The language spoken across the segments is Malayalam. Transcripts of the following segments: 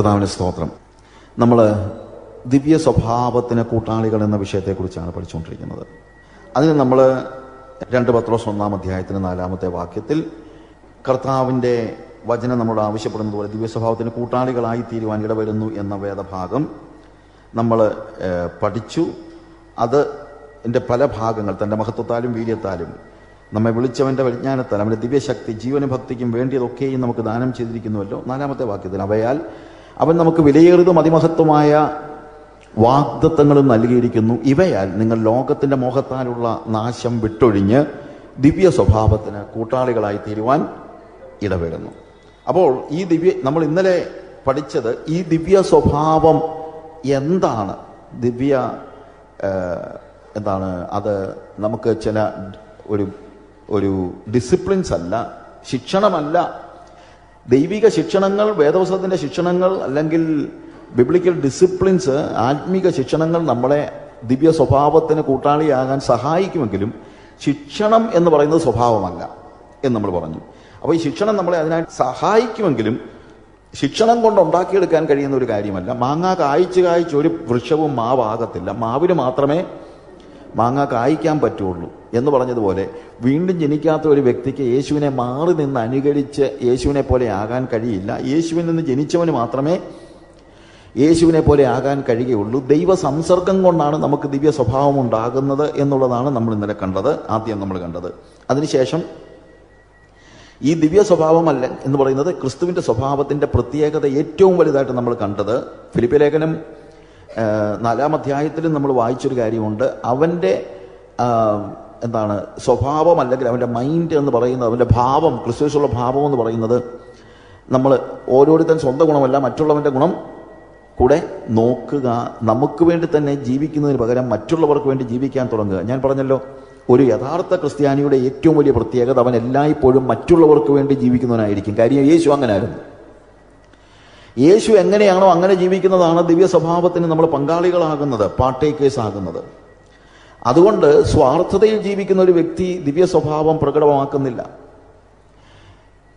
കർത്താവിന് സ്തോത്രം. നമ്മൾ ദിവ്യ സ്വഭാവത്തിന് കൂട്ടാളികൾ എന്ന വിഷയത്തെക്കുറിച്ചാണ് പഠിച്ചുകൊണ്ടിരിക്കുന്നത്. അതിന് നമ്മൾ 2 പത്രോസ് 1-ാം അധ്യായത്തിന് 4-ാമത്തെ വാക്യത്തിൽ കർത്താവിൻ്റെ വചനം നമ്മളോട് ആവശ്യപ്പെടുന്നത് പോലെ ദിവ്യ സ്വഭാവത്തിന് കൂട്ടാളികളായി തീരുവാൻ ഇടവരുന്നു എന്ന വേദഭാഗം നമ്മൾ പഠിച്ചു. അതിൻ്റെ പല ഭാഗങ്ങൾ തൻ്റെ മഹത്വത്താലും വീര്യത്താലും നമ്മെ വിളിച്ചവൻ്റെ വിജ്ഞാനത്താൽ അവൻ്റെ ദിവ്യശക്തി ജീവനും ഭക്തിക്കും വേണ്ടിയതൊക്കെയും നമുക്ക് ദാനം ചെയ്തിരിക്കുന്നുവല്ലോ. 4-ാമത്തെ വാക്യത്തിൽ അവയാൽ അവൻ നമുക്ക് വിലയേറിയതും അതിമഹത്വമായ വാഗ്ദത്തങ്ങളും നൽകിയിരിക്കുന്നു. ഇവയാൽ നിങ്ങൾ ലോകത്തിൻ്റെ മോഹത്താലുള്ള നാശം വിട്ടൊഴിഞ്ഞ് ദിവ്യ സ്വഭാവത്തിന് കൂട്ടാളികളായി തീരുവാൻ ഇടവരുന്നു. അപ്പോൾ നമ്മൾ ഇന്നലെ പഠിച്ചത് ഈ ദിവ്യ സ്വഭാവം എന്താണ്, എന്താണ് അത്. നമുക്ക് ചില ഒരു ഡിസിപ്ലിൻസ് അല്ല, ശിക്ഷണമല്ല. ദൈവിക ശിക്ഷണങ്ങൾ, വേദപുസ്തകത്തിൻ്റെ ശിക്ഷണങ്ങൾ അല്ലെങ്കിൽ ബിബ്ലിക്കൽ ഡിസിപ്ലിൻസ്, ആത്മീക ശിക്ഷണങ്ങൾ നമ്മളെ ദിവ്യ സ്വഭാവത്തിന് കൂട്ടാളിയാകാൻ സഹായിക്കുമെങ്കിലും ശിക്ഷണം എന്ന് പറയുന്നത് സ്വഭാവമല്ല എന്ന് നമ്മൾ പറഞ്ഞു. അപ്പോൾ ഈ ശിക്ഷണം നമ്മളെ അതിനായി സഹായിക്കുമെങ്കിലും ശിക്ഷണം കൊണ്ട് ഉണ്ടാക്കിയെടുക്കാൻ കഴിയുന്ന ഒരു കാര്യമല്ല. മാങ്ങ കായ്ച്ച് ഒരു വൃക്ഷവും മാവാകത്തില്ല. മാവിന് മാത്രമേ മാങ്ങ കായ്ക്കാൻ പറ്റുള്ളൂ എന്ന് പറഞ്ഞതുപോലെ വീണ്ടും ജനിക്കാത്ത ഒരു വ്യക്തിക്ക് യേശുവിനെ മാറി നിന്ന് അനുകരിച്ച് യേശുവിനെ പോലെ ആകാൻ കഴിയില്ല. യേശുവിൽ നിന്ന് ജനിച്ചവന് മാത്രമേ യേശുവിനെ പോലെ ആകാൻ കഴിയുകയുള്ളൂ. ദൈവ സംസർഗം കൊണ്ടാണ് നമുക്ക് ദിവ്യ സ്വഭാവം ഉണ്ടാകുന്നത് എന്നുള്ളതാണ് നമ്മൾ ഇന്നലെ ആദ്യം നമ്മൾ കണ്ടത്. അതിനുശേഷം ഈ ദിവ്യ സ്വഭാവമല്ല എന്ന് പറയുന്നത് ക്രിസ്തുവിൻ്റെ സ്വഭാവത്തിൻ്റെ പ്രത്യേകത ഏറ്റവും വലുതായിട്ട് നമ്മൾ കണ്ടത് ഫിലിപ്പി ലേഖനം 4-ാം അധ്യായത്തിലും നമ്മൾ വായിച്ചൊരു കാര്യമുണ്ട്. അവൻ്റെ സ്വഭാവം അല്ലെങ്കിൽ അവൻ്റെ മൈൻഡ് എന്ന് പറയുന്നത്, അവൻ്റെ ഭാവം, ക്രിസ്തുവിലുള്ള ഭാവം എന്ന് പറയുന്നത് നമ്മൾ ഓരോരുത്തൻ സ്വന്തം ഗുണമല്ല മറ്റുള്ളവൻ്റെ ഗുണം കൂടെ നോക്കുക. നമുക്ക് വേണ്ടി തന്നെ ജീവിക്കുന്നതിന് പകരം മറ്റുള്ളവർക്ക് വേണ്ടി ജീവിക്കാൻ തുടങ്ങുക. ഞാൻ പറഞ്ഞല്ലോ, ഒരു യഥാർത്ഥ ക്രിസ്ത്യാനിയുടെ ഏറ്റവും വലിയ പ്രത്യേകത അവൻ എല്ലായ്പ്പോഴും മറ്റുള്ളവർക്ക് വേണ്ടി ജീവിക്കുന്നവനായിരിക്കും. കാര്യം യേശു അങ്ങനെയായിരുന്നു. യേശു എങ്ങനെയാണോ അങ്ങനെ ജീവിക്കുന്നതാണ് ദിവ്യ സ്വഭാവത്തിന് നമ്മൾ പങ്കാളികളാകുന്നത്, പാർട്ടേക്കേഴ്സ് ആകുന്നത്. അതുകൊണ്ട് സ്വാർത്ഥതയിൽ ജീവിക്കുന്ന ഒരു വ്യക്തി ദിവ്യ സ്വഭാവം പ്രകടമാക്കുന്നില്ല.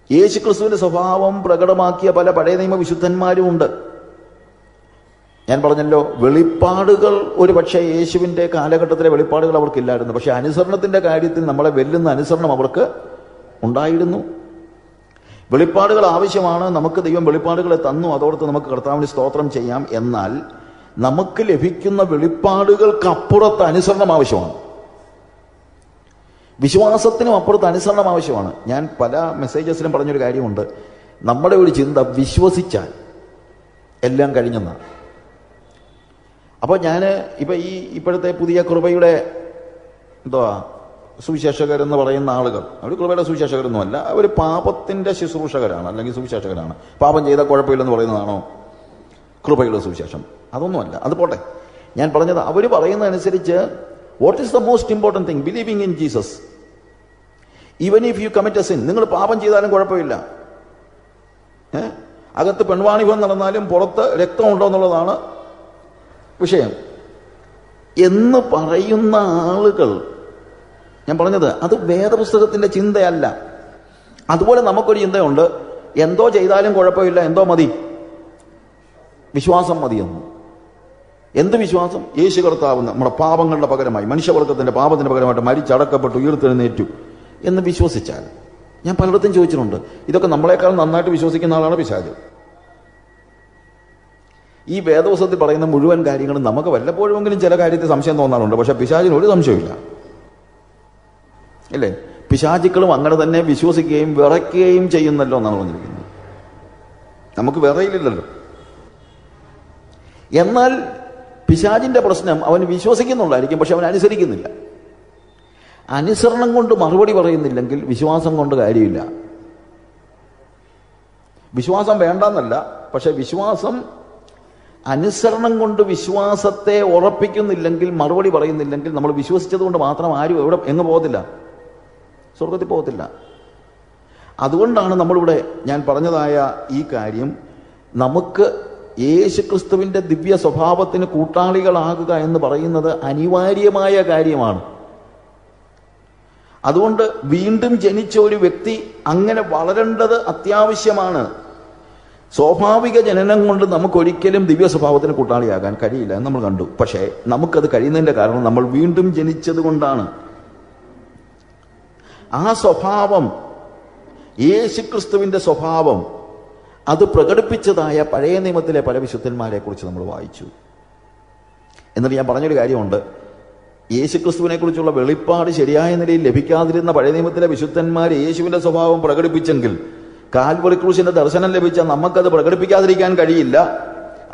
യേശു ക്രിസ്തുവിന്റെ സ്വഭാവം പ്രകടമാക്കിയ പല പഴയ നിയമ വിശുദ്ധന്മാരും ഉണ്ട്. ഞാൻ പറഞ്ഞല്ലോ, വെളിപ്പാടുകൾ ഒരു പക്ഷേ യേശുവിൻ്റെ കാലഘട്ടത്തിലെ വെളിപ്പാടുകൾ അവർക്കില്ലായിരുന്നു. പക്ഷെ അനുസരണത്തിൻ്റെ കാര്യത്തിൽ നമ്മളെ വെല്ലുന്ന അനുസരണം അവർക്ക് ഉണ്ടായിരുന്നു. വെളിപ്പാടുകൾ ആവശ്യമാണ്. നമുക്ക് ദൈവം വെളിപ്പാടുകളെ തന്നു, അതോടൊത്ത് നമുക്ക് കർത്താവിന് സ്തോത്രം ചെയ്യാം. എന്നാൽ നമുക്ക് ലഭിക്കുന്ന വെളിപ്പാടുകൾക്ക് അപ്പുറത്ത് അനുസരണം ആവശ്യമാണ്. വിശ്വാസത്തിനും അപ്പുറത്ത് അനുസരണം ആവശ്യമാണ്. ഞാൻ പല മെസ്സേജസിലും പറഞ്ഞൊരു കാര്യമുണ്ട്. നമ്മുടെ ഒരു ചിന്ത വിശ്വസിച്ചാൽ എല്ലാം കഴിഞ്ഞെന്നാണ്. അപ്പോൾ ഞാൻ ഇപ്പോഴത്തെ പുതിയ കൃപയുടെ സുവിശേഷകരെന്ന് പറയുന്ന ആളുകൾ, അവർ കൃപയുടെ സുവിശേഷകരൊന്നുമല്ല, അവർ പാപത്തിൻ്റെ ശുശ്രൂഷകരാണ് അല്ലെങ്കിൽ സുവിശേഷകരാണ്. പാപം ചെയ്താൽ കുഴപ്പമില്ലെന്ന് പറയുന്നതാണോ കൃപയുടെ സുവിശേഷം? അതൊന്നുമല്ല. അത് പോട്ടെ. ഞാൻ പറഞ്ഞത്, അവർ പറയുന്നതനുസരിച്ച് what is the most important thing? Believing in Jesus. Even if you commit a sin, നിങ്ങൾ പാപം ചെയ്താലും കുഴപ്പമില്ല. അകത്ത് പെൺവാണിഭം നടന്നാലും പുറത്ത് രക്തം ഉണ്ടോ എന്നുള്ളതാണ് വിഷയം എന്ന് പറയുന്ന ആളുകൾ, ഞാൻ പറഞ്ഞത്, അത് വേദപുസ്തകത്തിന്റെ ചിന്തയല്ല. അതുപോലെ നമുക്കൊരു ചിന്തയുണ്ട്, എന്തോ ചെയ്താലും കുഴപ്പമില്ല, എന്തോ മതി, വിശ്വാസം മതിയെന്ന്. എന്ത് വിശ്വാസം? യേശു കർത്താവ് നമ്മുടെ പാപങ്ങളുടെ പകരമായി, മനുഷ്യവർഗത്തിന്റെ പാപത്തിന്റെ പകരമായിട്ട് മരിച്ചടക്കപ്പെട്ടു, ഉയർത്തെഴുന്നേറ്റു എന്ന് വിശ്വസിച്ചാൽ, ഞാൻ പലയിടത്തും ചോദിച്ചിട്ടുണ്ട്, ഇതൊക്കെ നമ്മളെക്കാൾ നന്നായിട്ട് വിശ്വസിക്കുന്ന ആളാണ് പിശാച്. ഈ വേദപുസ്തകത്തിൽ പറയുന്ന മുഴുവൻ കാര്യങ്ങളും നമുക്ക് വല്ലപ്പോഴുമെങ്കിലും ചില കാര്യത്തിൽ സംശയം തോന്നാറുണ്ട്. പക്ഷെ പിശാചിന് ഒരു സംശയമില്ല, അല്ലേ? പിശാചുക്കളും അങ്ങനെ തന്നെ വിശ്വസിക്കുകയും വിറയ്ക്കുകയും ചെയ്യുന്നല്ലോ എന്നാണ് പറഞ്ഞിരിക്കുന്നത്. നമുക്ക് വിറയില്ലല്ലോ. എന്നാൽ പിശാചിന്റെ പ്രശ്നം, അവൻ വിശ്വസിക്കുന്നുണ്ടായിരിക്കും, പക്ഷെ അവൻ അനുസരിക്കുന്നില്ല. അനുസരണം കൊണ്ട് മറുപടി പറയുന്നില്ലെങ്കിൽ വിശ്വാസം കൊണ്ട് കാര്യമില്ല. വിശ്വാസം വേണ്ടെന്നല്ല, പക്ഷെ അനുസരണം കൊണ്ട് വിശ്വാസത്തെ ഉറപ്പിക്കുന്നില്ലെങ്കിൽ, മറുപടി പറയുന്നില്ലെങ്കിൽ, നമ്മൾ വിശ്വസിച്ചത് കൊണ്ട് മാത്രം ആരും എങ്ങ് പോകത്തില്ല, സ്വർഗത്തിൽ പോകത്തില്ല. അതുകൊണ്ടാണ് നമ്മളിവിടെ ഞാൻ പറഞ്ഞതായ ഈ കാര്യം, നമുക്ക് യേശുക്രിസ്തുവിന്റെ ദിവ്യ സ്വഭാവത്തിന് കൂട്ടാളികളാകുക എന്ന് പറയുന്നത് അനിവാര്യമായ കാര്യമാണ്. അതുകൊണ്ട് വീണ്ടും ജനിച്ച ഒരു വ്യക്തി അങ്ങനെ വളരേണ്ടത് അത്യാവശ്യമാണ്. സ്വാഭാവിക ജനനം കൊണ്ട് നമുക്കൊരിക്കലും ദിവ്യ സ്വഭാവത്തിന് കൂട്ടാളിയാകാൻ കഴിയില്ല എന്ന് നമ്മൾ കണ്ടു. പക്ഷേ നമുക്കത് കഴിയുന്നതിന്റെ കാരണം നമ്മൾ വീണ്ടും ജനിച്ചത് കൊണ്ടാണ്. ആ സ്വഭാവം, യേശുക്രിസ്തുവിന്റെ സ്വഭാവം, അത് പ്രകടിപ്പിച്ചതായ പഴയ നിയമത്തിലെ പല വിശുദ്ധന്മാരെ കുറിച്ച് നമ്മൾ വായിച്ചു. എന്നിട്ട് ഞാൻ പറഞ്ഞൊരു കാര്യമുണ്ട്, യേശുക്രിസ്തുവിനെ കുറിച്ചുള്ള വെളിപ്പാട് ശരിയായ നിലയിൽ ലഭിക്കാതിരുന്ന പഴയ നിയമത്തിലെ വിശുദ്ധന്മാർ യേശുവിന്റെ സ്വഭാവം പ്രകടിപ്പിച്ചെങ്കിൽ കാൽവറി ക്രൂശിന്റെ ദർശനം ലഭിച്ച നമുക്കത് പ്രകടിപ്പിക്കാതിരിക്കാൻ കഴിയില്ല.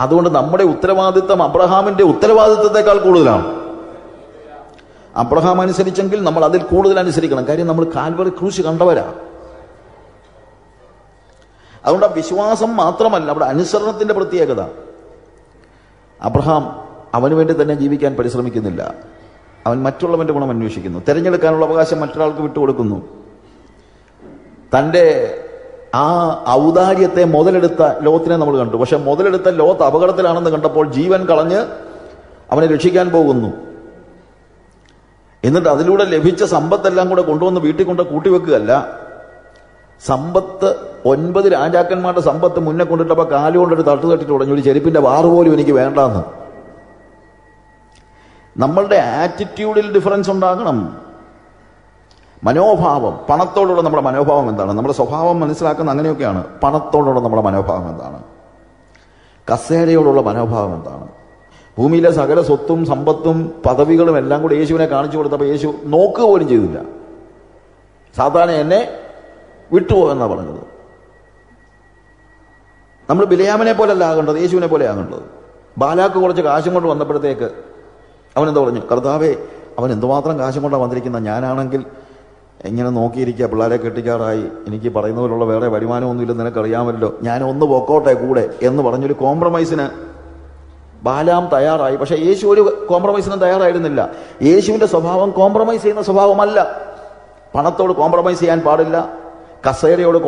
അതുകൊണ്ട് നമ്മുടെ ഉത്തരവാദിത്വം അബ്രഹാമിന്റെ ഉത്തരവാദിത്വത്തെക്കാൾ കൂടുതലാണ്. അബ്രഹാം അനുസരിച്ചെങ്കിൽ നമ്മൾ അതിൽ കൂടുതൽ അനുസരിക്കണം. കാര്യം നമ്മൾ കാൽവറി ക്രൂശ് കണ്ടവരാ. അതുകൊണ്ട് ആ വിശ്വാസം മാത്രമല്ല, അവിടെ അനുസരണത്തിന്റെ പ്രത്യേകത. അബ്രഹാം അവന് വേണ്ടി തന്നെ ജീവിക്കാൻ പരിശ്രമിക്കുന്നില്ല. അവൻ മറ്റുള്ളവന്റെ ഗുണം അന്വേഷിക്കുന്നു. തിരഞ്ഞെടുക്കാനുള്ള അവകാശം മറ്റൊരാൾക്ക് വിട്ടുകൊടുക്കുന്നു. തൻ്റെ ആ ഔദാര്യത്തെ മുതലെടുത്ത ലോത്തിനെ നമ്മൾ കണ്ടു. പക്ഷെ മുതലെടുത്ത ലോത്ത് അപകടത്തിലാണെന്ന് കണ്ടപ്പോൾ ജീവൻ കളഞ്ഞ് അവനെ രക്ഷിക്കാൻ പോകുന്നു. എന്നിട്ട് അതിലൂടെ ലഭിച്ച സമ്പത്തെല്ലാം കൂടെ കൊണ്ടുവന്ന് വീട്ടിൽ കൊണ്ട് കൂട്ടിവെക്കുകയല്ല. സമ്പത്ത് 9 രാജാക്കന്മാരുടെ സമ്പത്ത് മുന്നേ കൊണ്ടിട്ടപ്പോൾ കാലുകൊണ്ടൊരു തട്ടിട്ട് ഉടഞ്ഞു. ഒരു ചെരുപ്പിന്റെ വാറ് പോലും എനിക്ക് വേണ്ടാന്ന്. നമ്മളുടെ ആറ്റിറ്റ്യൂഡിൽ ഡിഫറൻസ് ഉണ്ടാകണം. മനോഭാവം, പണത്തോടുള്ള നമ്മുടെ മനോഭാവം എന്താണ്? നമ്മുടെ സ്വഭാവം മനസ്സിലാക്കുന്ന അങ്ങനെയൊക്കെയാണ്. പണത്തോടുള്ള നമ്മുടെ മനോഭാവം എന്താണ്? കസേരയോടുള്ള മനോഭാവം എന്താണ്? ഭൂമിയിലെ സകല സ്വത്തും സമ്പത്തും പദവികളും എല്ലാം കൂടി യേശുവിനെ കാണിച്ചു കൊടുത്തപ്പോൾ യേശു നോക്കുക പോലും ചെയ്തില്ല. സാധാരണ എന്നെ വിട്ടുപോകുന്നാണ് പറഞ്ഞത്. നമ്മൾ ബിലയാമിനെ പോലല്ല ആകേണ്ടത്, യേശുവിനെ പോലെ ആകേണ്ടത്. ബാലാക്ക് കുറച്ച് കാശും കൊണ്ട് വന്നപ്പോഴത്തേക്ക് അവനെന്താ പറഞ്ഞു? കർത്താവേ, അവൻ എന്തുമാത്രം കാശും കൊണ്ടാണ് വന്നിരിക്കുന്ന, ഞാനാണെങ്കിൽ ഇങ്ങനെ നോക്കിയിരിക്കുക, പിള്ളേരെ കെട്ടിക്കാറായി, എനിക്ക് പറയുന്ന പോലുള്ള വേറെ വരുമാനമൊന്നുമില്ലെന്ന് നിനക്കറിയാമല്ലോ, ഞാൻ ഒന്ന് പൊക്കോട്ടെ കൂടെ എന്ന് പറഞ്ഞൊരു കോംപ്രമൈസിന് ബാലാം തയ്യാറായി. പക്ഷെ യേശു ഒരു കോംപ്രമൈസിനും തയ്യാറായിരുന്നില്ല. യേശുവിന്റെ സ്വഭാവം കോംപ്രമൈസ് ചെയ്യുന്ന സ്വഭാവമല്ല. പണത്തോട് കോംപ്രമൈസ് ചെയ്യാൻ പാടില്ല, കസേരയോട്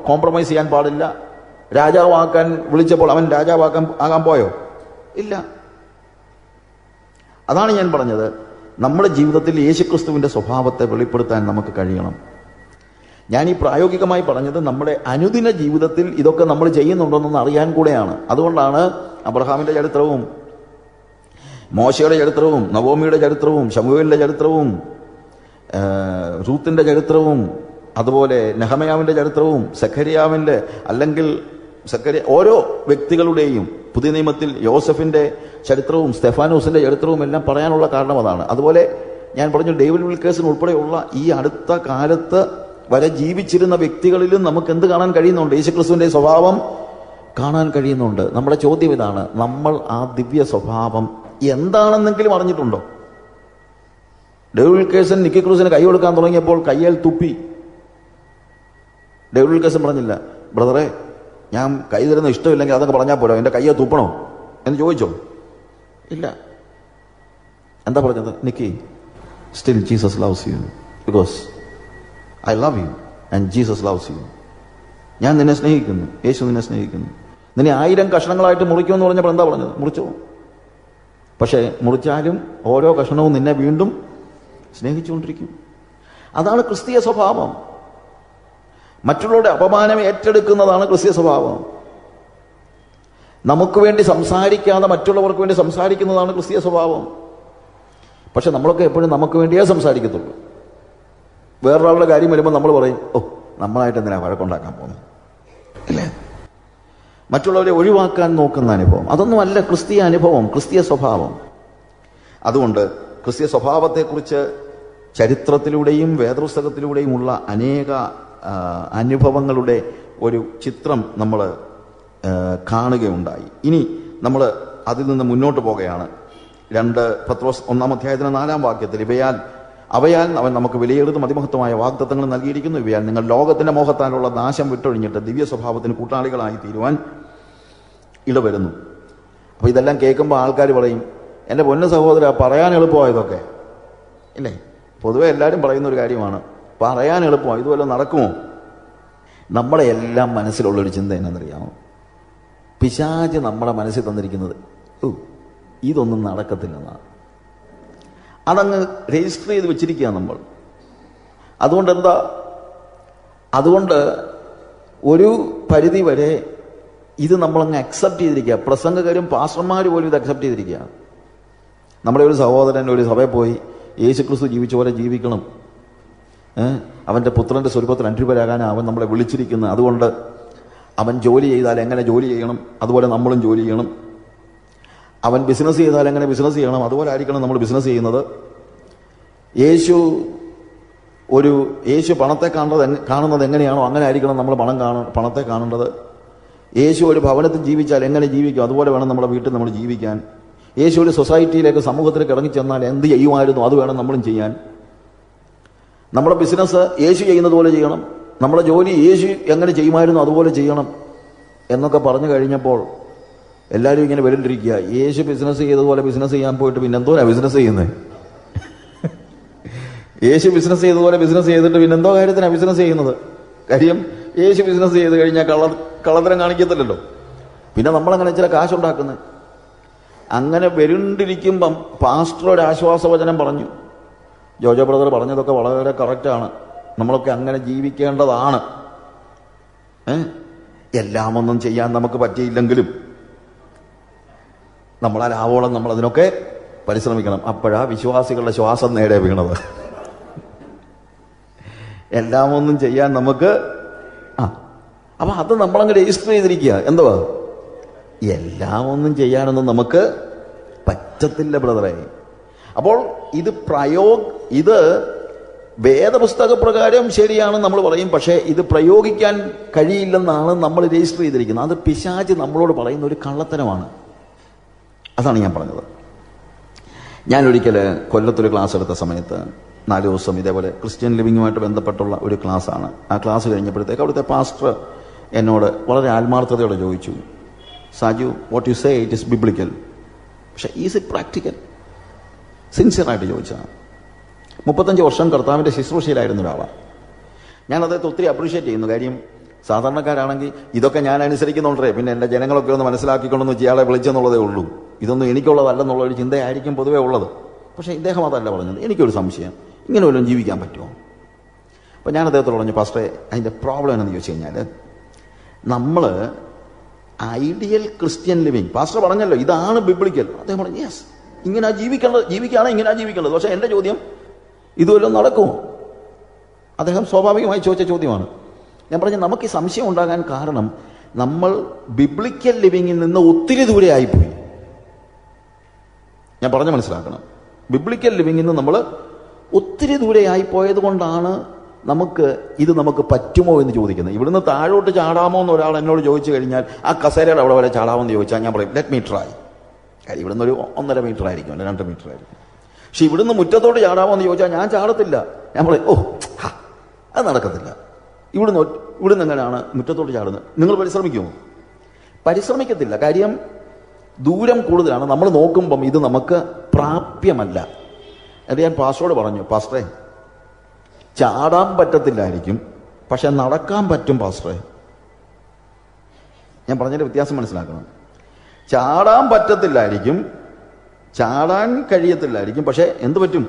കോംപ്രമൈസ് ചെയ്യാൻ പാടില്ല. രാജാവാക്കാൻ വിളിച്ചപ്പോൾ അവൻ ആകാൻ പോയോ? ഇല്ല. അതാണ് ഞാൻ പറഞ്ഞത്, നമ്മുടെ ജീവിതത്തിൽ യേശുക്രിസ്തുവിന്റെ സ്വഭാവത്തെ വെളിപ്പെടുത്താൻ നമുക്ക് കഴിയണം. ഞാൻ ഈ പ്രായോഗികമായി പറഞ്ഞത് നമ്മുടെ അനുദിന ജീവിതത്തിൽ ഇതൊക്കെ നമ്മൾ ചെയ്യുന്നുണ്ടോയെന്ന് അറിയാൻ കൂടെയാണ്. അതുകൊണ്ടാണ് അബ്രഹാമിന്റെ ചരിത്രവും മോശയുടെ ചരിത്രവും നവോമിയുടെ ചരിത്രവും ശമൂവേലിന്റെ ചരിത്രവും റൂത്തിന്റെ ചരിത്രവും അതുപോലെ നെഹമയാവിന്റെ ചരിത്രവും സഖരിയാവിന്റെ അല്ലെങ്കിൽ ഓരോ വ്യക്തികളുടെയും പുതിയ നിയമത്തിൽ യോസഫിന്റെ ചരിത്രവും സ്തെഫാനോസിന്റെ ചരിത്രവും എല്ലാം പറയാനുള്ള കാരണം അതാണ്. അതുപോലെ ഞാൻ പറഞ്ഞു, ഡേവിഡ് വിൽക്കേഴ്സൺ ഉൾപ്പെടെയുള്ള ഈ അടുത്ത കാലത്ത് വരെ ജീവിച്ചിരുന്ന വ്യക്തികളിലും നമുക്ക് എന്ത് കാണാൻ കഴിയുന്നുണ്ട്? യേശുക്രിസ്തുവിന്റെ സ്വഭാവം കാണാൻ കഴിയുന്നുണ്ട്. നമ്മുടെ ചോദ്യം ഇതാണ്, നമ്മൾ ആ ദിവ്യ സ്വഭാവം എന്താണെന്നെങ്കിലും അറിഞ്ഞിട്ടുണ്ടോ? ഡേവിഡ് വിൽക്കേഴ്സൺ നിക്കി ക്രൂസിന് കൈ കൊടുക്കാൻ തുടങ്ങിയപ്പോൾ കയ്യേൽ തുപ്പി. ഡേവിഡ് വിൽക്കേഴ്സൺ പറഞ്ഞില്ല, ബ്രദറെ ഞാൻ കൈ തരുന്ന ഇഷ്ടമില്ലെങ്കിൽ അതൊക്കെ പറഞ്ഞാൽ പോരോ, എൻ്റെ കയ്യെ തുപ്പണോ എന്ന് ചോദിച്ചോ? ഇല്ല. എന്താ പറഞ്ഞത്? Nikki, still Jesus loves you because I love you and Jesus loves you. ഞാൻ നിന്നെ സ്നേഹിക്കുന്നു, യേശു നിന്നെ സ്നേഹിക്കുന്നു. നിന്നെ 1000 കഷ്ണങ്ങളായിട്ട് മുറിക്കുമെന്ന് പറഞ്ഞപ്പോൾ എന്താ പറഞ്ഞത്? മുറിച്ചോ. പക്ഷേ മുറിച്ചാലും ഓരോ കഷ്ണവും നിന്നെ വീണ്ടും സ്നേഹിച്ചുകൊണ്ടിരിക്കും. അതാണ് ക്രിസ്തീയ സ്വഭാവം. മറ്റുള്ളവരുടെ അപമാനം ഏറ്റെടുക്കുന്നതാണ് ക്രിസ്തീയ സ്വഭാവം. നമുക്ക് വേണ്ടി സംസാരിക്കാതെ മറ്റുള്ളവർക്ക് വേണ്ടി സംസാരിക്കുന്നതാണ് ക്രിസ്തീയ സ്വഭാവം. പക്ഷെ നമ്മളൊക്കെ എപ്പോഴും നമുക്ക് വേണ്ടിയേ സംസാരിക്കത്തുള്ളൂ. വേറൊരാളുടെ കാര്യം വരുമ്പോൾ നമ്മൾ പറയും, ഓ, നമ്മളായിട്ട് എന്തിനാ വഴക്കുണ്ടാക്കാൻ പോകുന്നത്, അല്ലേ? മറ്റുള്ളവരെ ഒഴിവാക്കാൻ നോക്കുന്ന അനുഭവം, അതൊന്നുമല്ല ക്രിസ്തീയ അനുഭവം, ക്രിസ്തീയ സ്വഭാവം. അതുകൊണ്ട് ക്രിസ്തീയ സ്വഭാവത്തെക്കുറിച്ച് ചരിത്രത്തിലൂടെയും വേദപുസ്തകത്തിലൂടെയുമുള്ള അനേക അനുഭവങ്ങളുടെ ഒരു ചിത്രം നമ്മൾ കാണുകയുണ്ടായി. ഇനി നമ്മൾ അതിൽ നിന്ന് മുന്നോട്ട് പോകുകയാണ്. 2 പത്രോസ് 1-ാം അധ്യായത്തിന് 4-ാം വാക്യത്തിൽ, അവയാൽ അവൻ നമുക്ക് വിലയേറുന്ന അതിമഹത്വമായ വാഗ്ദത്തങ്ങൾ നൽകിയിരിക്കുന്നു. ഇവയാൽ നിങ്ങൾ ലോകത്തിന്റെ മോഹത്താലുള്ള നാശം വിട്ടൊഴിഞ്ഞിട്ട് ദിവ്യ സ്വഭാവത്തിന് കൂട്ടാളികളായി തീരുവാൻ ഇടവരുന്നു. അപ്പൊ ഇതെല്ലാം കേൾക്കുമ്പോൾ ആൾക്കാർ പറയും, എൻ്റെ പൊന്ന സഹോദര, പറയാൻ എളുപ്പമായതൊക്കെ ഇല്ലേ? പൊതുവെ എല്ലാവരും പറയുന്ന ഒരു കാര്യമാണ്, പറയാൻ എളുപ്പമോ, ഇതുവല്ല നടക്കുമോ? നമ്മുടെ എല്ലാം മനസ്സിലുള്ളൊരു ചിന്ത എന്നറിയാമോ? പിശാച് നമ്മുടെ മനസ്സിൽ തന്നിരിക്കുന്നത് ഇതൊന്നും നടക്കത്തില്ലെന്നാണ്. അതങ്ങ് രജിസ്റ്റർ ചെയ്ത് വെച്ചിരിക്കുക നമ്മൾ. അതുകൊണ്ട് ഒരു പരിധി വരെ ഇത് നമ്മളങ്ങ് അക്സെപ്റ്റ് ചെയ്തിരിക്കുക. പ്രസംഗകരും പാസ്റ്റർമാർ പോലും ഇത് അക്സെപ്റ്റ് ചെയ്തിരിക്കുക. നമ്മുടെ ഒരു സഹോദരൻ ഒരു സഭയിൽ പോയി യേശുക്രിസ്തു ജീവിച്ച പോലെ ജീവിക്കണം, അവൻ്റെ പുത്രൻ്റെ സ്വരൂപത്തിൽ അനുരൂപരാകാൻ അവൻ നമ്മളെ വിളിച്ചിരിക്കുന്നത്, അതുകൊണ്ട് അവൻ ജോലി ചെയ്താൽ എങ്ങനെ ജോലി ചെയ്യണം അതുപോലെ നമ്മളും ജോലി ചെയ്യണം, അവൻ ബിസിനസ് ചെയ്താൽ എങ്ങനെ ബിസിനസ് ചെയ്യണം അതുപോലെ ആയിരിക്കണം നമ്മൾ ബിസിനസ് ചെയ്യുന്നത്, യേശു പണത്തെ കാണുന്നത് എങ്ങനെയാണോ അങ്ങനെ ആയിരിക്കണം നമ്മൾ പണത്തെ കാണേണ്ടത്, യേശു ഒരു ഭവനത്തിൽ ജീവിച്ചാൽ എങ്ങനെ ജീവിക്കും അതുപോലെ വേണം നമ്മുടെ വീട്ടിൽ നമ്മൾ ജീവിക്കാൻ, യേശു ഒരു സൊസൈറ്റിയിലേക്ക് സമൂഹത്തിലേക്ക് ഇറങ്ങിച്ചെന്നാൽ എന്ത് ചെയ്യുമായിരുന്നു അത് വേണം നമ്മളും ചെയ്യാൻ, നമ്മുടെ ബിസിനസ് യേശു ചെയ്യുന്നത് പോലെ ചെയ്യണം, നമ്മുടെ ജോലി യേശു എങ്ങനെ ചെയ്യുമായിരുന്നു അതുപോലെ ചെയ്യണം എന്നൊക്കെ പറഞ്ഞു കഴിഞ്ഞപ്പോൾ എല്ലാവരും ഇങ്ങനെ വരണ്ടിരിക്കുക. യേശു ബിസിനസ് ചെയ്തതുപോലെ ബിസിനസ് ചെയ്യാൻ പോയിട്ട് പിന്നെ എന്തോരാ ബിസിനസ് ചെയ്യുന്നത്? യേശു ബിസിനസ് ചെയ്തതുപോലെ ബിസിനസ് ചെയ്തിട്ട് പിന്നെ എന്തോ കാര്യത്തിനാണ് ബിസിനസ് ചെയ്യുന്നത്? കാര്യം യേശു ബിസിനസ് ചെയ്ത് കഴിഞ്ഞാൽ കള്ളത്തരം കാണിക്കത്തില്ലല്ലോ. പിന്നെ നമ്മളങ്ങനെ ചില കാശുണ്ടാക്കുന്നത്. അങ്ങനെ വരുണ്ടിരിക്കുമ്പം പാസ്റ്റർ ഒരു ആശ്വാസവചനം പറഞ്ഞു. ജോജോ ബ്രദർ പറഞ്ഞതൊക്കെ വളരെ കറക്റ്റാണ്. നമ്മളൊക്കെ അങ്ങനെ ജീവിക്കേണ്ടതാണ്. എല്ലാം ഒന്നും ചെയ്യാൻ നമുക്ക് പറ്റിയില്ലെങ്കിലും നമ്മളാവോളം നമ്മൾ അതിനൊക്കെ പരിശ്രമിക്കണം. അപ്പോഴാ വിശ്വാസികളുടെ ശ്വാസം നേരെ വീണത്. എല്ലാം ഒന്നും ചെയ്യാൻ നമുക്ക് അപ്പൊ അത് നമ്മളങ്ങ് രജിസ്റ്റർ ചെയ്തിരിക്കുക. എന്തുവാ? എല്ലാം ഒന്നും ചെയ്യാനൊന്നും നമുക്ക് പറ്റത്തില്ല ബ്രദറെ. അപ്പോൾ ഇത് വേദപുസ്തക പ്രകാരം ശരിയാണ് നമ്മൾ പറയും, പക്ഷേ ഇത് പ്രയോഗിക്കാൻ കഴിയില്ലെന്നാണ് നമ്മൾ രജിസ്റ്റർ ചെയ്തിരിക്കുന്നത്. അത് പിശാച് നമ്മളോട് പറയുന്ന ഒരു കള്ളത്തരമാണ്. അതാണ് ഞാൻ പറഞ്ഞത്. ഞാനൊരിക്കൽ കൊല്ലത്തൊരു ക്ലാസ് എടുത്ത സമയത്ത് 4 ദിവസം ഇതേപോലെ ക്രിസ്ത്യൻ ലിവിങ്ങുമായിട്ട് ബന്ധപ്പെട്ടുള്ള ഒരു ക്ലാസ്സാണ്. ആ ക്ലാസ് കഴിഞ്ഞപ്പോഴത്തേക്ക് അവിടുത്തെ പാസ്റ്റർ എന്നോട് വളരെ ആത്മാർത്ഥതയോടെ ചോദിച്ചു, Saju, what you say it is biblical, പക്ഷേ ഈസ് ഇറ്റ് പ്രാക്ടിക്കൽ? സിൻസിയറായിട്ട് ചോദിച്ചതാണ്. 35 വർഷം കർത്താവിൻ്റെ ശുശ്രൂഷയിലായിരുന്ന ഒരാളാണ്. ഞാൻ അദ്ദേഹത്തെ ഒത്തിരി അപ്രീഷിയേറ്റ് ചെയ്യുന്നു. കാര്യം സാധാരണക്കാരാണെങ്കിൽ ഇതൊക്കെ ഞാൻ അനുസരിക്കുന്നുണ്ടേ, പിന്നെ എൻ്റെ ജനങ്ങളൊക്കെ ഒന്ന് മനസ്സിലാക്കിക്കൊണ്ടെന്ന് വെച്ച് ഇയാളെ വിളിച്ചെന്നുള്ളതേ ഉള്ളൂ, ഇതൊന്നും എനിക്കുള്ളതല്ലെന്നുള്ള ഒരു ചിന്തയായിരിക്കും പൊതുവേ ഉള്ളത്. പക്ഷേ ഇദ്ദേഹം അതല്ല പറഞ്ഞത്. എനിക്കൊരു സംശയം, ഇങ്ങനെ വല്ലതും ജീവിക്കാൻ പറ്റുമോ? അപ്പം ഞാൻ അദ്ദേഹത്തോട് പറഞ്ഞു, പാസ്റ്ററെ, അതിൻ്റെ പ്രോബ്ലം എന്നു ചോദിച്ചു കഴിഞ്ഞാൽ നമ്മൾ ഐഡിയൽ ക്രിസ്ത്യൻ ലിവിങ്, പാസ്റ്റർ പറഞ്ഞല്ലോ ഇതാണ് ബിബ്ലിക്കൽ. അദ്ദേഹം പറഞ്ഞു, യെസ്, ഇങ്ങനെ ജീവിക്കുകയാണ് ഇങ്ങനെ ജീവിക്കേണ്ടത്. പക്ഷേ എൻ്റെ ചോദ്യം, ഇതുവല്ലതും നടക്കുമോ? അദ്ദേഹം സ്വാഭാവികമായി ചോദിച്ച ചോദ്യമാണ്. ഞാൻ പറഞ്ഞു, നമുക്ക് ഈ സംശയം ഉണ്ടാകാൻ കാരണം നമ്മൾ ബിബ്ലിക്കൽ ലിവിങ്ങിൽ നിന്ന് ഒത്തിരി ദൂരെ ആയിപ്പോയി. ഞാൻ പറഞ്ഞ് മനസ്സിലാക്കണം. ബിബ്ലിക്കൽ ലിവിങ്ങിൽ നിന്ന് നമ്മൾ ഒത്തിരി ദൂരെ ആയിപ്പോയത് കൊണ്ടാണ് നമുക്ക് പറ്റുമോ എന്ന് ചോദിക്കുന്നത്. ഇവിടുന്ന് താഴോട്ട് ചാടാമോ എന്ന് ഒരാൾ എന്നോട് ചോദിച്ചു കഴിഞ്ഞാൽ, ആ കസേരയുടെ അവിടെ വരെ ചാടാമോ എന്ന് ചോദിച്ചാൽ ഞാൻ പറയും, ലെറ്റ് മീ ട്രൈ. കാര്യം ഇവിടുന്ന് ഒരു 1.5 മീറ്റർ ആയിരിക്കും, അല്ല 2 മീറ്റർ ആയിരിക്കും. പക്ഷെ ഇവിടുന്ന് മുറ്റത്തോട്ട് ചാടാമോ എന്ന് ചോദിച്ചാൽ ഞാൻ ചാടത്തില്ല. ഞാൻ പറയും, അത് നടക്കത്തില്ല. ഇവിടുന്ന് എങ്ങനെയാണ് മുറ്റത്തോട്ട് ചാടുന്നത്? നിങ്ങൾ പരിശ്രമിക്കുമോ? പരിശ്രമിക്കത്തില്ല. കാര്യം ദൂരം കൂടുതലാണ്. നമ്മൾ നോക്കുമ്പം ഇത് നമുക്ക് പ്രാപ്യമല്ല. അത് ഞാൻ പാസ്റ്ററോട് പറഞ്ഞു, പാസ്റ്ററെ, ചാടാൻ പറ്റത്തില്ലായിരിക്കും, പക്ഷെ നടക്കാൻ പറ്റും പാസ്റ്ററെ. ഞാൻ പറഞ്ഞതിന്റെ വ്യത്യാസം മനസ്സിലാക്കണം. ചാടാൻ പറ്റത്തില്ലായിരിക്കും, ചാടാൻ കഴിയത്തില്ലായിരിക്കും, പക്ഷെ എന്ത് പറ്റും?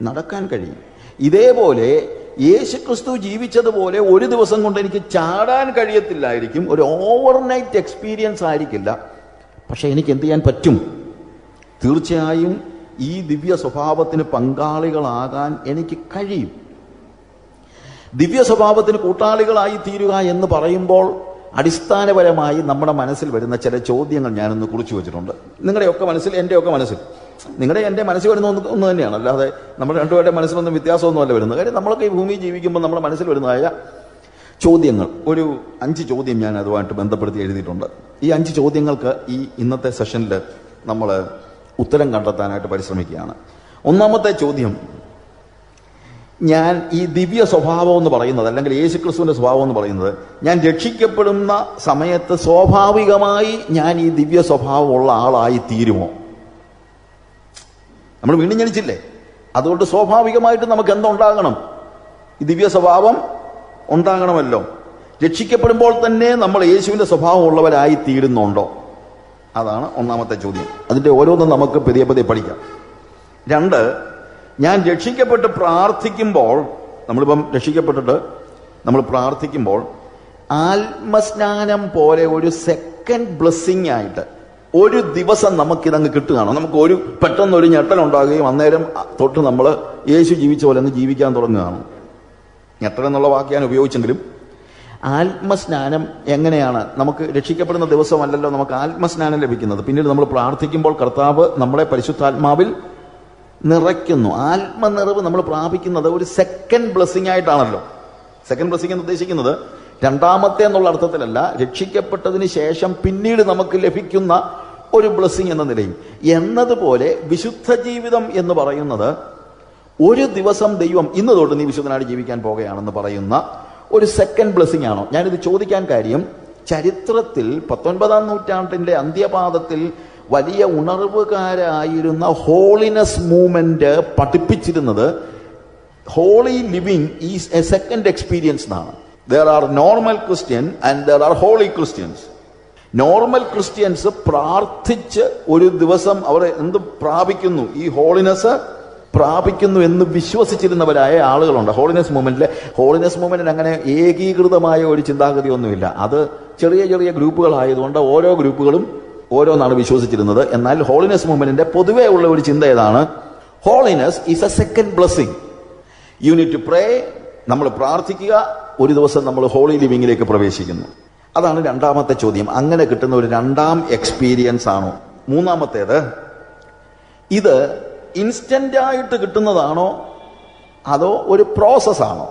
നടക്കാൻ കഴിയും. ഇതേപോലെ യേശുക്രിസ്തു ജീവിച്ചതുപോലെ ഒരു ദിവസം കൊണ്ട് എനിക്ക് ചാടാൻ കഴിയത്തില്ലായിരിക്കും, ഒരു ഓവർനൈറ്റ് എക്സ്പീരിയൻസ് ആയിരിക്കില്ല, പക്ഷെ എനിക്ക് എന്ത് ചെയ്യാൻ പറ്റും? തീർച്ചയായും ഈ ദിവ്യ സ്വഭാവത്തിന് പങ്കാളികളാകാൻ എനിക്ക് കഴിയും. ദിവ്യ സ്വഭാവത്തിന് കൂട്ടാളികളായി തീരുക എന്ന് പറയുമ്പോൾ അടിസ്ഥാനപരമായി നമ്മുടെ മനസ്സിൽ വരുന്ന ചില ചോദ്യങ്ങൾ ഞാനൊന്ന് കുറിച്ചു വെച്ചിട്ടുണ്ട്. നിങ്ങളുടെയൊക്കെ മനസ്സിൽ, എൻ്റെയൊക്കെ മനസ്സിൽ, എൻ്റെ മനസ്സിൽ വരുന്ന ഒന്ന് തന്നെയാണ്. അല്ലാതെ നമ്മുടെ രണ്ടുപേരുടെ മനസ്സിലൊന്നും വ്യത്യാസമൊന്നുമല്ല വരുന്നത്. കാര്യം നമ്മളൊക്കെ ഈ ഭൂമിയിൽ ജീവിക്കുമ്പോൾ നമ്മുടെ മനസ്സിൽ വരുന്നതായ ചോദ്യങ്ങൾ, ഒരു 5 ചോദ്യം ഞാൻ അതുമായിട്ട് ബന്ധപ്പെടുത്തി എഴുതിയിട്ടുണ്ട്. ഈ 5 ചോദ്യങ്ങൾക്ക് ഈ ഇന്നത്തെ സെഷനിൽ നമ്മൾ ഉത്തരം കണ്ടെത്താനായിട്ട് പരിശ്രമിക്കുകയാണ്. ഒന്നാമത്തെ ചോദ്യം, ഞാൻ ഈ ദിവ്യ സ്വഭാവം എന്ന് പറയുന്നത്, അല്ലെങ്കിൽ യേശുക്രിസ്തുവിന്റെ സ്വഭാവം എന്ന് പറയുന്നത്, ഞാൻ രക്ഷിക്കപ്പെടുന്ന സമയത്ത് സ്വാഭാവികമായി ഞാൻ ഈ ദിവ്യ സ്വഭാവമുള്ള ആളായി തീരുമോ? നമ്മൾ വീണ്ടും ജനിച്ചില്ലേ, അതുകൊണ്ട് സ്വാഭാവികമായിട്ട് നമുക്ക് എന്തുണ്ടാകണം? ഈ ദിവ്യ സ്വഭാവം ഉണ്ടാകണമല്ലോ. രക്ഷിക്കപ്പെടുമ്പോൾ തന്നെ നമ്മൾ യേശുവിന്റെ സ്വഭാവം ഉള്ളവരായി തീരുന്നുണ്ടോ? അതാണ് ഒന്നാമത്തെ ചോദ്യം. അതിന്റെ ഓരോന്നും നമുക്ക് പതിയെ പഠിക്കാം. 2, ഞാൻ രക്ഷിക്കപ്പെട്ട് പ്രാർത്ഥിക്കുമ്പോൾ, നമ്മളിപ്പം രക്ഷിക്കപ്പെട്ടിട്ട് നമ്മൾ പ്രാർത്ഥിക്കുമ്പോൾ ആത്മസ്നാനം പോലെ ഒരു സെക്കൻഡ് ബ്ലെസ്സിങ് ആയിട്ട് ഒരു ദിവസം നമുക്കിതങ്ങ് കിട്ടുകയാണോ? നമുക്ക് ഒരു പെട്ടെന്നൊരു ഞെട്ടലുണ്ടാകുകയും അന്നേരം തൊട്ട് നമ്മൾ യേശു ജീവിച്ച പോലെ അങ്ങ് ജീവിക്കാൻ തുടങ്ങുകയാണ്. ഞെട്ടലെന്നുള്ള വാക്ക് ഞാൻ ഉപയോഗിച്ചെങ്കിലും ആത്മസ്നാനം എങ്ങനെയാണ്? നമുക്ക് രക്ഷിക്കപ്പെടുന്ന ദിവസമല്ലല്ലോ നമുക്ക് ആത്മസ്നാനം ലഭിക്കുന്നത്. പിന്നീട് നമ്മൾ പ്രാർത്ഥിക്കുമ്പോൾ കർത്താവ് നമ്മളെ പരിശുദ്ധാത്മാവിൽ നിറയ്ക്കുന്നു. ആത്മനിറവ് നമ്മൾ പ്രാപിക്കുന്നത് ഒരു സെക്കൻഡ് ബ്ലെസ്സിങ് ആയിട്ടാണല്ലോ. സെക്കൻഡ് ബ്ലെസ്സിങ് എന്ന് ഉദ്ദേശിക്കുന്നത് രണ്ടാമത്തെ എന്നുള്ള അർത്ഥത്തിലല്ല, രക്ഷിക്കപ്പെട്ടതിന് ശേഷം പിന്നീട് നമുക്ക് ലഭിക്കുന്ന ഒരു ബ്ലെസ്സിങ് എന്ന നിലയിൽ. എന്നതുപോലെ വിശുദ്ധ ജീവിതം എന്ന് പറയുന്നത് ഒരു ദിവസം ദൈവം ഇന്ന് തൊട്ട് നീ വിശുദ്ധനായിട്ട് ജീവിക്കാൻ പോകുകയാണെന്ന് പറയുന്ന ഒരു സെക്കൻഡ് ബ്ലെസ്സിങ് ആണോ? ഞാനിത് ചോദിക്കാൻ കാര്യം, ചരിത്രത്തിൽ 19-ാം നൂറ്റാണ്ടിന്റെ അന്ത്യപാദത്തിൽ വലിയ ഉണർവുകാരായിരുന്ന ഹോളിനെസ് മൂവ്മെന്റ് പഠിപ്പിച്ചിരുന്നത് holy living is a second experience എന്നാണ്. There are normal Christians and there are holy Christians. Normal Christians പ്രാർത്ഥിച്ച് ഒരു ദിവസം അവർ എന്ത് പ്രാപിക്കുന്നു, ഈ ഹോളിനെസ് പ്രാപിക്കുന്നു എന്ന് വിശ്വസിച്ചിരുന്നവരായ ആളുകളുണ്ട്. ഹോളിനെസ് മൂവ്മെന്റിന് അങ്ങനെ ഏകീകൃതമായ ഒരു ചിന്താഗതി ഒന്നുമില്ല. അത് ചെറിയ ചെറിയ ഗ്രൂപ്പുകളായതുകൊണ്ട് ഓരോ ഗ്രൂപ്പുകളും ഓരോന്നാണ് വിശ്വസിച്ചിരുന്നത്. എന്നാൽ ഹോളിനെസ് മൂവ്മെന്റിന്റെ പൊതുവേ ഉള്ള ഒരു ചിന്ത ഏതാണ്? Holiness is a second blessing. You need to pray. നമ്മൾ പ്രാർത്ഥിക്കുക, ഒരു ദിവസം നമ്മൾ ഹോളി ലിവിങ്ങിലേക്ക് പ്രവേശിക്കുന്നു. അതാണ് രണ്ടാമത്തെ ചോദ്യം. അങ്ങനെ കിട്ടുന്ന ഒരു രണ്ടാം എക്സ്പീരിയൻസ് ആണോ? മൂന്നാമത്തേത്, ഇത് ഇൻസ്റ്റന്റ് ആയിട്ട് കിട്ടുന്നതാണോ അതോ ഒരു പ്രോസസ്സാണോ?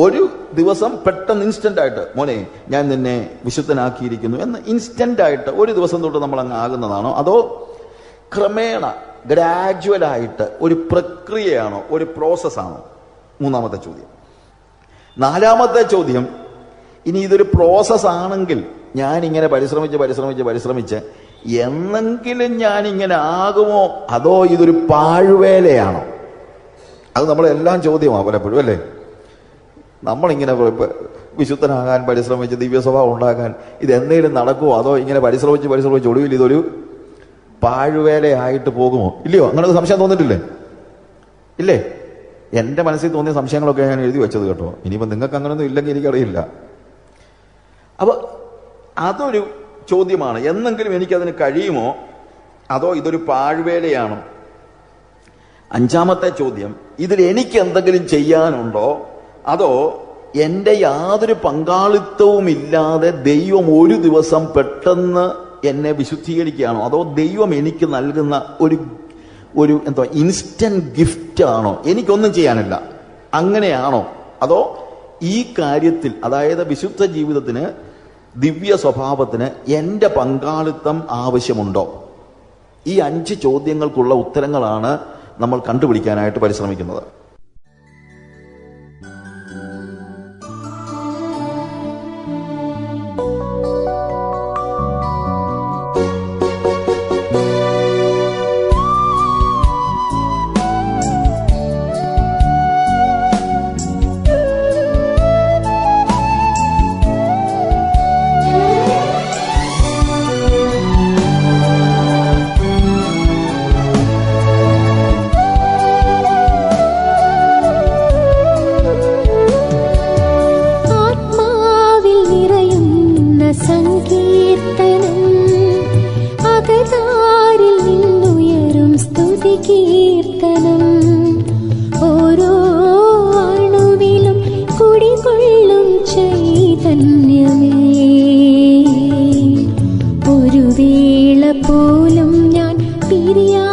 ഒരു ദിവസം പെട്ടെന്ന് ഇൻസ്റ്റന്റ് ആയിട്ട് മോനെ ഞാൻ നിന്നെ വിശുദ്ധനാക്കിയിരിക്കുന്നു എന്ന് ഇൻസ്റ്റന്റ് ആയിട്ട് ഒരു ദിവസം തൊട്ട് നമ്മൾ അങ്ങ് ആകുന്നതാണോ അതോ ക്രമേണ ഗ്രാജുവലായിട്ട് ഒരു പ്രക്രിയയാണോ, ഒരു പ്രോസസ്സാണോ? മൂന്നാമത്തെ ചോദ്യം. നാലാമത്തെ ചോദ്യം, ഇനി ഇതൊരു പ്രോസസ് ആണെങ്കിൽ ഞാനിങ്ങനെ പരിശ്രമിച്ച് എന്നെങ്കിലും ഞാനിങ്ങനെ ആകുമോ അതോ ഇതൊരു പാഴ്വേലയാണോ? അത് നമ്മളെല്ലാം ചോദ്യമാണ് പലപ്പോഴും, അല്ലേ? നമ്മളിങ്ങനെ വിശുദ്ധനാകാൻ പരിശ്രമിച്ച് ദിവ്യസ്വഭാവം ഉണ്ടാക്കാൻ ഇതെന്തെങ്കിലും നടക്കുമോ അതോ ഇങ്ങനെ പരിശ്രമിച്ച് ഒടുവിൽ ഇതൊരു പാഴ്വേലയായിട്ട് പോകുമോ? ഇല്ലയോ? അങ്ങനെ സംശയം തോന്നിട്ടില്ലേ? ഇല്ലേ? എൻ്റെ മനസ്സിൽ തോന്നിയ സംശയങ്ങളൊക്കെ ഞാൻ എഴുതി വെച്ചത് കേട്ടോ. ഇനിയിപ്പോൾ നിങ്ങൾക്ക് അങ്ങനെയൊന്നും ഇല്ലെങ്കിൽ എനിക്കറിയില്ല. അപ്പൊ അതൊരു ചോദ്യമാണ്. എന്നെങ്കിലും എനിക്കതിന് കഴിയുമോ അതോ ഇതൊരു പാഴ്വേലയാണോ? അഞ്ചാമത്തെ ചോദ്യം, ഇതിൽ എനിക്ക് എന്തെങ്കിലും ചെയ്യാനുണ്ടോ അതോ എൻ്റെ യാതൊരു പങ്കാളിത്തവും ഇല്ലാതെ ദൈവം ഒരു ദിവസം പെട്ടെന്ന് എന്നെ വിശുദ്ധീകരിക്കുകയാണോ അതോ ദൈവം എനിക്ക് നൽകുന്ന ഒരു എന്താ ഇൻസ്റ്റന്റ് ഗിഫ്റ്റ് ആണോ? എനിക്കൊന്നും ചെയ്യാനില്ല, അങ്ങനെയാണോ? അതോ ഈ കാര്യത്തിൽ, അതായത് വിശുദ്ധ ജീവിതത്തിന്, ദിവ്യ സ്വഭാവത്തിന് എൻ്റെ പങ്കാളിത്തം ആവശ്യമുണ്ടോ? ഈ 5 ചോദ്യങ്ങൾക്കുള്ള ഉത്തരങ്ങളാണ് നമ്മൾ കണ്ടുപിടിക്കാനായിട്ട് പരിശ്രമിക്കുന്നത്. ഒരു വേള പോലും ഞാൻ പിരിയാ